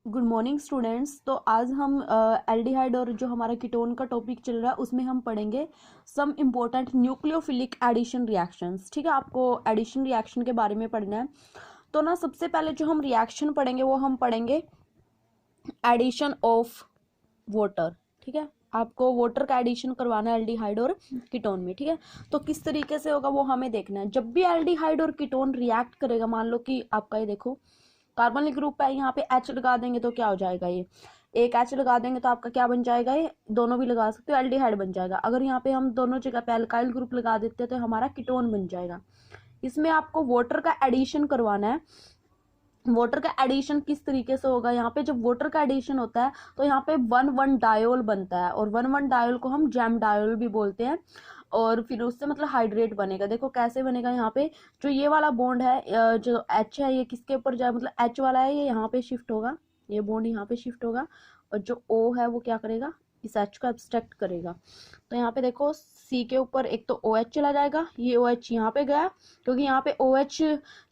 Good morning students. तो आज हम एल्डिहाइड और जो हमारा कीटोन का टॉपिक चल रहा है उसमें हम पढ़ेंगे some important nucleophilic addition reactions. ठीक है, आपको एडिशन रिएक्शन के बारे में पढ़ना है। तो ना सबसे पहले जो हम रिएक्शन पढ़ेंगे वो हम पढ़ेंगे एडिशन ऑफ वाटर। ठीक है, आपको वाटर का एडिशन करवाना है एल्डिहाइड और कीटोन में। ठीक है, तो किस तरीके से होगा वो हमें देखना है। जब भी एल्डिहाइड और कीटोन रिएक्ट करेगा, मान लो कि आपका ये देखो कार्बनिक ग्रुप है, यहाँ पे एच लगा देंगे तो क्या हो जाएगा, ये एक एच लगा देंगे तो आपका क्या बन जाएगा, ये दोनों भी लगा सकते हो, एल्डिहाइड बन जाएगा। अगर यहाँ पे हम दोनों जगह पे अल्काइल ग्रुप लगा देते हैं तो हमारा कीटोन बन जाएगा। इसमें आपको वाटर का एडिशन करवाना है। वाटर का एडिशन किस तरीके से होगा, यहाँ पे जब वाटर का एडिशन होता है तो यहाँ पे वन वन डायोल बनता है, और वन वन डायोल को हम जैम डायोल भी बोलते हैं। और फिर उससे मतलब हाइड्रेट बनेगा। देखो कैसे बनेगा, यहाँ पे जो ये वाला बॉन्ड है, जो एच है, ये किसके ऊपर जाए, मतलब एच वाला है, ये यहाँ पे शिफ्ट होगा, ये बॉन्ड यहाँ पे शिफ्ट होगा, और जो ओ है वो क्या करेगा, इस एच को एब्स्ट्रैक्ट करेगा। तो यहाँ पे देखो सी के ऊपर एक तो ओ एच चला जाएगा, ये ओ एच यहाँ पे गया, क्योंकि यहाँ पे ओ एच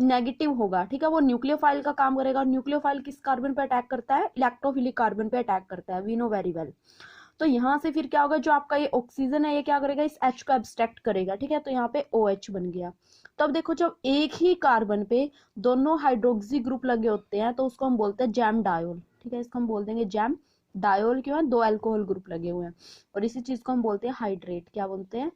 नेगेटिव होगा। ठीक है, वो न्यूक्लियोफाइल का काम करेगा। न्यूक्लियोफाइल किस कार्बन पे अटैक करता है, इलेक्ट्रोफिलिक कार्बन पे अटैक करता है, वी नो वेरी वेल। तो यहाँ से फिर क्या होगा, जो आपका ये ऑक्सीजन है ये क्या करेगा, इस एच को एब्स्ट्रैक्ट करेगा। ठीक है, तो यहाँ पे ओ एच बन गया। तो अब देखो जब एक ही कार्बन पे दोनों हाइड्रोक्सी ग्रुप लगे होते हैं तो उसको हम बोलते हैं जैम डायोल। ठीक है, इसको हम बोल देंगे जैम डायोल। क्यों है, दो अल्कोहल ग्रुप लगे हुए हैं, और इसी चीज को हम बोलते हैं हाइड्रेट। क्या बोलते हैं,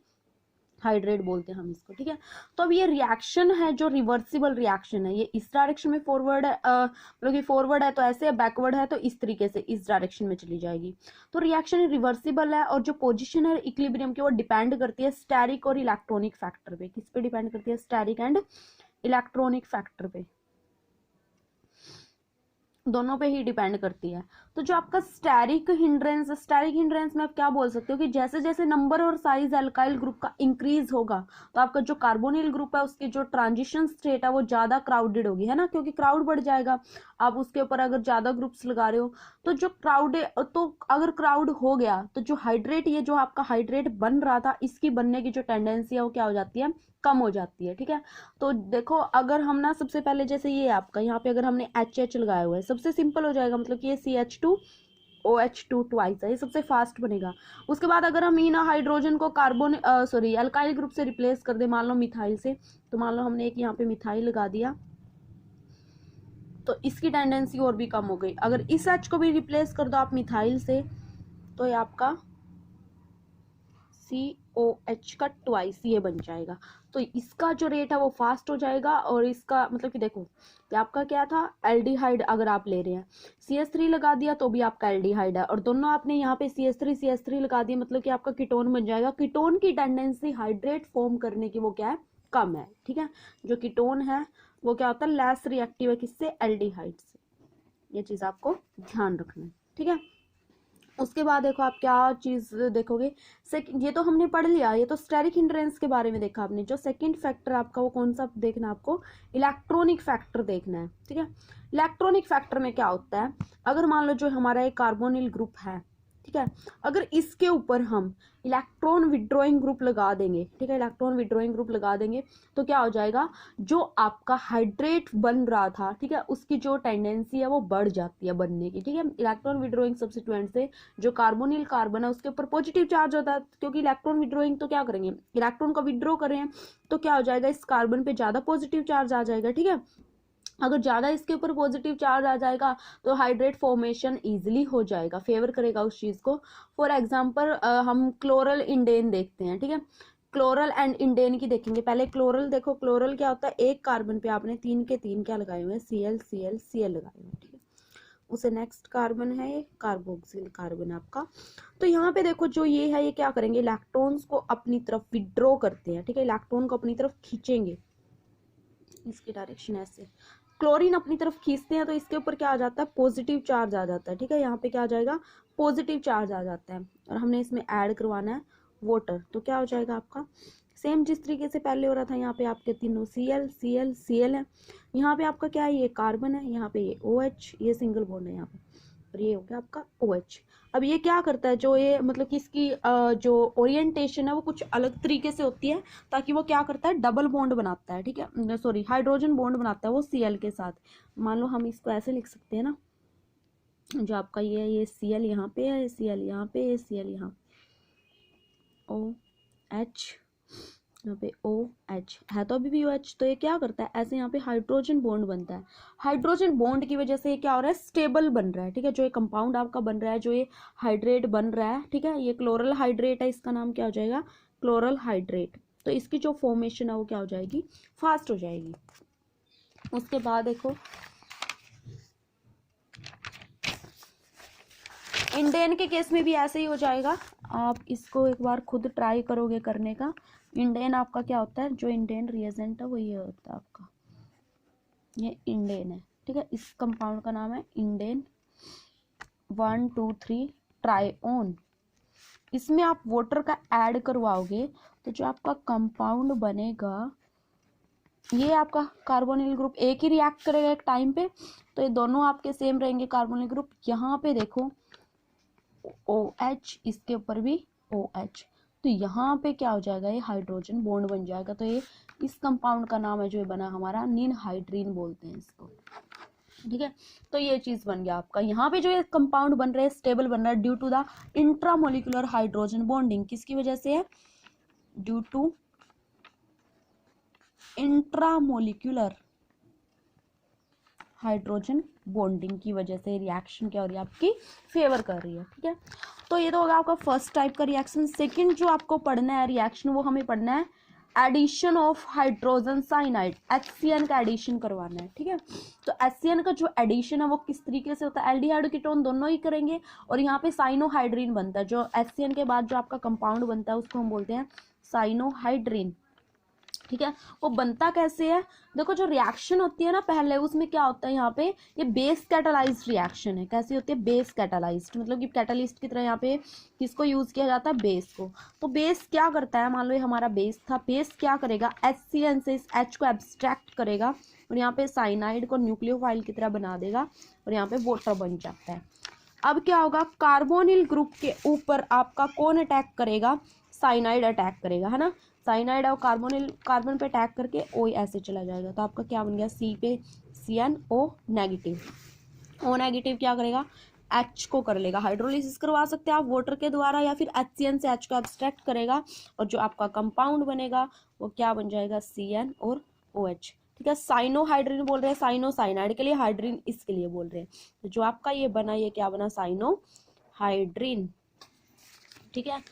हाइड्रेट बोलते हैं हम इसको। ठीक है, तो अब ये रिएक्शन है जो रिवर्सिबल रिएक्शन है, ये इस डायरेक्शन में फॉरवर्ड है, मतलब कि फॉरवर्ड है तो ऐसे, बैकवर्ड है तो इस तरीके से इस डायरेक्शन में चली जाएगी। तो रिएक्शन रिवर्सिबल है, और जो पोजीशन है इक्विलिब्रियम की वो डिपेंड करती है स्टेरिक और इलेक्ट्रॉनिक फैक्टर पे। किस पे डिपेंड करती है, स्टेरिक एंड इलेक्ट्रॉनिक फैक्टर पे, दोनों पे ही डिपेंड करती है। तो जो आपका स्टेरिक हिंड्रेंस में आप क्या बोल सकते हो कि जैसे जैसे नंबर और साइज अल्काइल ग्रुप का इंक्रीज होगा तो आपका जो कार्बोनिल ग्रुप है उसकी जो ट्रांजिशन स्टेट है वो ज्यादा क्राउडेड होगी, है ना, क्योंकि क्राउड बढ़ जाएगा। आप उसके ऊपर अगर ज्यादा ग्रुप्स लगा रहे हो तो जो क्राउड, तो अगर क्राउड हो गया तो जो हाइड्रेट, ये जो आपका हाइड्रेट बन रहा था इसकी बनने की जो टेंडेंसी है वो क्या हो जाती है, कम हो जाती है। ठीक है, तो देखो अगर हम ना सबसे पहले जैसे ये आपका यहाँ पे अगर हमने एच एच लगाया हुआ है, सबसे सिंपल हो जाएगा, मतलब कि ये C H two O H two twice है, ये सबसे फास्ट बनेगा। उसके बाद अगर हम इन हाइड्रोजन को कार्बन सॉरी अल्काइल ग्रुप से रिप्लेस कर दे, मान लो मिथाइल से, तो मान लो हमने एक यहाँ पे मिथाइल लगा दिया तो इसकी टेंडेंसी और भी कम हो गई। अगर इस एच को भी रिप्लेस कर दो आप मिथाइल से तो ये आपका सी ओ एच का ट्वाइस ये बन जाएगा। तो इसका जो रेट है वो फास्ट हो जाएगा, और इसका मतलब कि देखो कि आपका क्या था, एल्डिहाइड अगर आप ले रहे हैं सी एस थ्री लगा दिया तो भी आपका एल्डिहाइड है, और दोनों आपने यहाँ पे सी एस थ्री लगा दिया, मतलब कि आपका कीटोन बन जाएगा। कीटोन की टेंडेंसी हाइड्रेट फॉर्म करने की वो क्या है, कम है। ठीक है, जो कीटोन है वो क्या होता है, लेस रिएक्टिव है, किससे, एल्डिहाइड से। ये चीज आपको ध्यान रखना है। ठीक है, उसके बाद देखो आप क्या चीज देखोगे, ये तो हमने पढ़ लिया, ये तो स्टेरिक हिंड्रेंस के बारे में देखा आपने। जो सेकंड फैक्टर आपका वो कौन सा देखना है, आपको इलेक्ट्रॉनिक फैक्टर देखना है। ठीक है, इलेक्ट्रॉनिक फैक्टर में क्या होता है, अगर मान लो जो हमारा एक कार्बोनिल ग्रुप है, ठीक है, अगर इसके ऊपर हम इलेक्ट्रॉन विड्रॉइंग ग्रुप लगा देंगे, ठीक है, इलेक्ट्रॉन विड्रॉइंग ग्रुप लगा देंगे तो क्या हो जाएगा, जो आपका हाइड्रेट बन रहा था, ठीक है, उसकी जो टेंडेंसी है वो बढ़ जाती है बनने की। ठीक है, इलेक्ट्रॉन विड्रॉइंग सब्स्टिट्यूएंट से जो कार्बोनिल कार्बन है उसके ऊपर पॉजिटिव चार्ज होता है, क्योंकि इलेक्ट्रॉन विड्रॉइंग तो क्या करेंगे, इलेक्ट्रॉन को विड्रॉ कर रहे हैं, तो क्या हो जाएगा, इस कार्बन पे ज्यादा पॉजिटिव चार्ज आ जाएगा। ठीक है, अगर ज्यादा इसके ऊपर पॉजिटिव चार्ज आ जाएगा तो हाइड्रेट फॉर्मेशन इजीली हो जाएगा, फेवर करेगा उस चीज को। फॉर एग्जांपल हम क्लोरल इंडेन देखते हैं। ठीक है, क्लोरल एंड इंडेन की देखेंगे। पहले क्लोरल देखो, क्लोरल क्या होता है, एक कार्बन पे आपने तीन के तीन क्या लगाए हुए हैं, Cl Cl Cl लगाए हुए हैं। ठीक है, उसे नेक्स्ट कार्बन है ये कार्बोक्सिल कार्बन आपका। तो यहाँ पे देखो जो ये है ये क्या करेंगे, इलेक्ट्रॉन्स को अपनी तरफ विड्रॉ करते हैं। ठीक है, इलेक्ट्रॉन को अपनी तरफ खींचेंगे, इसकी डायरेक्शन ऐसे, क्लोरीन अपनी तरफ खींचते हैं तो इसके ऊपर क्या आ जाता है, पॉजिटिव चार्ज आ जाता है। ठीक है, यहाँ पे क्या आ जाएगा, पॉजिटिव चार्ज आ जाता है, और हमने इसमें ऐड करवाना है वाटर, तो क्या हो जाएगा आपका सेम जिस तरीके से पहले हो रहा था। यहाँ पे आपके तीनों Cl है, यहाँ पे आपका क्या है, ये कार्बन है, यहाँ पे ये OH, ये सिंगल बॉन्ड है यहाँ पे, और ये हो गया आपका OH। अब ये क्या करता है, जो ये मतलब कि इसकी जो ओरिएंटेशन है वो कुछ अलग तरीके से होती है, ताकि वो क्या करता है, डबल बॉन्ड बनाता है। ठीक है, सॉरी हाइड्रोजन बॉन्ड बनाता है वो Cl के साथ। मान लो हम इसको ऐसे लिख सकते हैं ना, जो आपका ये Cl यहाँ पे है, Cl यहाँ पे, Cl यहाँ OH, यहाँ पे OH है तो अभी भी OH, तो ये क्या करता है ऐसे यहाँ पे हाइड्रोजन बॉन्ड बनता है। हाइड्रोजन बॉन्ड की वजह से ये क्या हो रहा है, स्टेबल बन रहा है। ठीक है, जो ये कंपाउंड आपका बन रहा है, जो ये हाइड्रेट बन रहा है, ठीक है, ये क्लोरल हाइड्रेट है, इसका नाम क्या हो जाएगा, क्लोरल हाइड्रेट। तो इसकी जो फॉर्मेशन है वो क्या हो जाएगी, फास्ट हो जाएगी। उसके बाद देखो इंडेन के केस में भी ऐसे ही हो जाएगा। आप इसको एक बार खुद ट्राई करोगे करने का। इंडेन आपका क्या होता है, जो इंडेन रिएजेंट है वो ये होता है आपका, ये इंडेन है। ठीक है, इस कंपाउंड का नाम है इंडेन 1,2,3 ट्राइओन। इसमें आप वाटर का ऐड करवाओगे तो जो आपका कंपाउंड बनेगा, ये आपका कार्बोनिल ग्रुप एक ही रिएक्ट करेगा एक टाइम पे, तो ये दोनों आपके सेम रहेंगे कार्बोनिल ग्रुप। यहाँ पे देखो OH, इसके ऊपर भी OH, तो यहाँ पे क्या हो जाएगा, ये हाइड्रोजन बॉन्ड बन जाएगा। तो ये इस कंपाउंड का नाम है जो बना हमारा निनहाइड्रीन बोलते हैं इसको। ठीक है, तो ये चीज बन गया आपका। यहाँ पे जो ये कंपाउंड बन रहा है स्टेबल बन रहा है due to the intramolecular hydrogen bonding. किसकी वजह से है, due to intramolecular hydrogen bonding की वजह से रिएक्शन क्या हो रही है, आपकी फेवर कर रही है। ठीक है, तो ये तो होगा आपका फर्स्ट टाइप का रिएक्शन। सेकंड जो आपको पढ़ना है रिएक्शन, वो हमें पढ़ना है addition of hydrogen cyanide, HCN का एडिशन करवाना है। ठीक है, तो HCN का जो एडिशन है वो किस तरीके से होता है, एल्डिहाइड कीटोन दोनों ही करेंगे, और यहाँ पे साइनोहाइड्रीन बनता है। जो HCN के बाद जो आपका कंपाउंड बनता है उसको हम बोलते हैं साइनोहाइड्रीन। ठीक है, वो बनता कैसे है, देखो जो रिएक्शन होती है ना पहले, उसमें क्या होता है, यहाँ पे ये बेस कैटालाइज्ड रिएक्शन है। कैसी होती है, बेस कैटालाइज्ड, मतलब कि कैटालिस्ट की तरह यहाँ पे किसको यूज किया जाता है, बेस को। तो बेस क्या करता है, मान लो ये हमारा बेस था, बेस क्या करेगा, HCN से इस H को एब्स्ट्रैक्ट करेगा और यहाँ पे साइनाइड को न्यूक्लियोफाइल की तरह बना देगा और यहाँ पे वाटर बन जाता है। अब क्या होगा, कार्बोनिल ग्रुप के ऊपर आपका कौन अटैक करेगा, साइनाइड अटैक करेगा, है ना। साइनाइड और कार्बन पे अटैक करके O ऐसे चला जाएगा। तो आपका क्या बन गया, C पे CnO नेगेटिव। O नेगेटिव क्या करेगा, H को कर लेगा, हाइड्रोलिसिस करवा सकते हैं आप वाटर के द्वारा, या फिर HCN से H को एब्स्ट्रैक्ट करेगा और जो आपका कंपाउंड बनेगा वो क्या बन जाएगा, CN और OH। ठीक है, साइनोहाइड्रीन बोल रहे हैं, साइनोसाइनाइड के लिए, हाइड्रीन इसके लिए बोल रहे हैं। तो जो आपका ये बना, ये क्या बना, साइनोहाइड्रीन। ठीक है,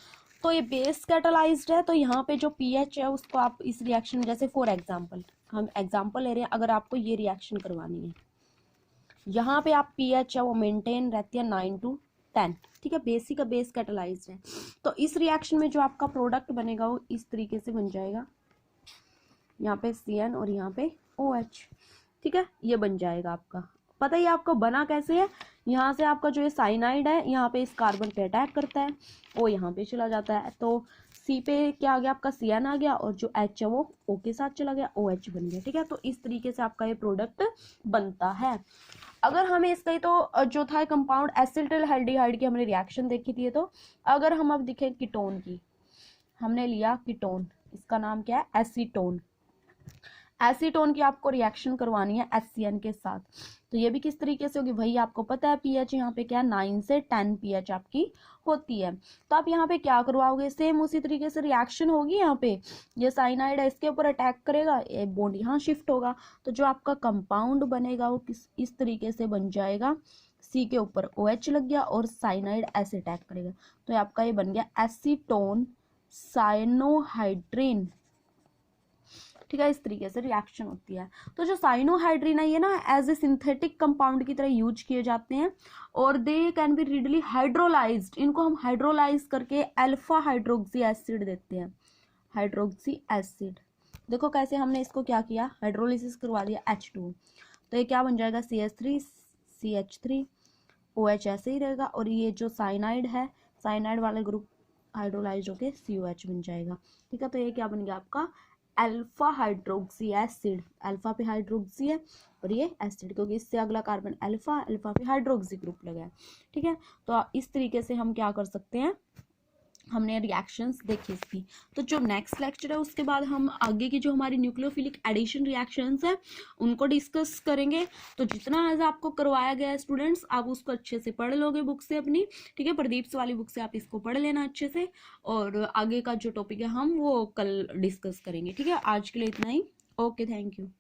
तो ये बेस कैटालाइज्ड है, तो यहाँ पे जो पीएच है उसको आप इस रिएक्शन में, जैसे फॉर एग्जांपल हम एग्जांपल ले रहे हैं, अगर आपको ये रिएक्शन करवानी है, यहाँ पे आप पीएच है वो मेंटेन रहती है 9 to 10। ठीक है, बेसिक का बेस कैटालाइज्ड है, तो इस रिएक्शन में जो आपका प्रोडक्ट बनेगा वो इस तरीके से बन जाएगा, यहाँ पे CN और यहाँ पे OH। ठीक है, ये बन जाएगा आपका। पता ही आपको बना कैसे है, यहाँ से आपका जो ये साइनाइड है यहाँ पे इस कार्बन पे अटैक करता है, वो यहाँ पे चला जाता है, तो C पे क्या आ गया, आपका CN आ गया, और जो H है वो O के साथ चला गया, OH बन गया। ठीक है, तो इस तरीके से आपका ये प्रोडक्ट बनता है। अगर हमें इसका ही तो जो था कंपाउंड एसिटिल्हाइड की हमने रिएक्शन देखी थी, तो अगर हम अब दिखें कीटोन की, हमने लिया कीटोन, इसका नाम क्या है, एसीटोन। एसीटोन की आपको रिएक्शन करवानी है HCN के साथ, तो ये भी किस तरीके से होगी, भाई आपको पता है पीएच यहाँ पे क्या 9 से 10 पीएच आपकी होती है। तो आप यहाँ पे क्या करवाओगे, सेम उसी तरीके से रिएक्शन होगी। यहाँ पे ये साइनाइड है, इसके ऊपर अटैक करेगा, ये बॉन्ड यहाँ शिफ्ट होगा, तो जो आपका कंपाउंड बनेगा वो इस तरीके से बन जाएगा, C के ऊपर OH लग गया और साइनाइड ऐसे अटैक करेगा, तो आपका ये बन गया एसीटोन साइनोहाइड्रीन। ठीक है, इस तरीके से रिएक्शन होती है। तो जो साइनोहाइड्रीन है ये ना एज ए सिंथेटिक कंपाउंड की तरह यूज किए जाते हैं, और they can be readily hydrolysed, इनको हम हाइड्रोलाइज करके अल्फा हाइड्रोक्सी एसिड देते हैं, हाइड्रोक्सी एसिड। देखो कैसे हमने इसको क्या किया, हाइड्रोलिसिस करवा दिया H2, तो ये क्या बन जाएगा, CH3 CH3 OH ऐसे ही रहेगा, और ये जो साइनाइड है, साइनाइड वाले ग्रुप हाइड्रोलाइज होके COH बन जाएगा। ठीक है, तो ये क्या बन गया आपका अल्फा हाइड्रोक्सी एसिड, अल्फा पे हाइड्रोक्सी है और ये एसिड, क्योंकि इससे अगला कार्बन अल्फा, अल्फा पे हाइड्रोक्सी ग्रुप लगा है। ठीक है, तो इस तरीके से हम क्या कर सकते हैं, हमने रिएक्शंस देखी इसकी। तो जो नेक्स्ट लेक्चर है उसके बाद हम आगे की जो हमारी न्यूक्लियोफिलिक एडिशन रिएक्शंस है उनको डिस्कस करेंगे। तो जितना आज आपको करवाया गया है स्टूडेंट्स, आप उसको अच्छे से पढ़ लोगे बुक से अपनी, ठीक है, प्रदीप्स वाली बुक से आप इसको पढ़ लेना अच्छे से, और आगे का जो टॉपिक है हम वो कल डिस्कस करेंगे, ठीक है। आज के लिए इतना ही। Okay, thank you.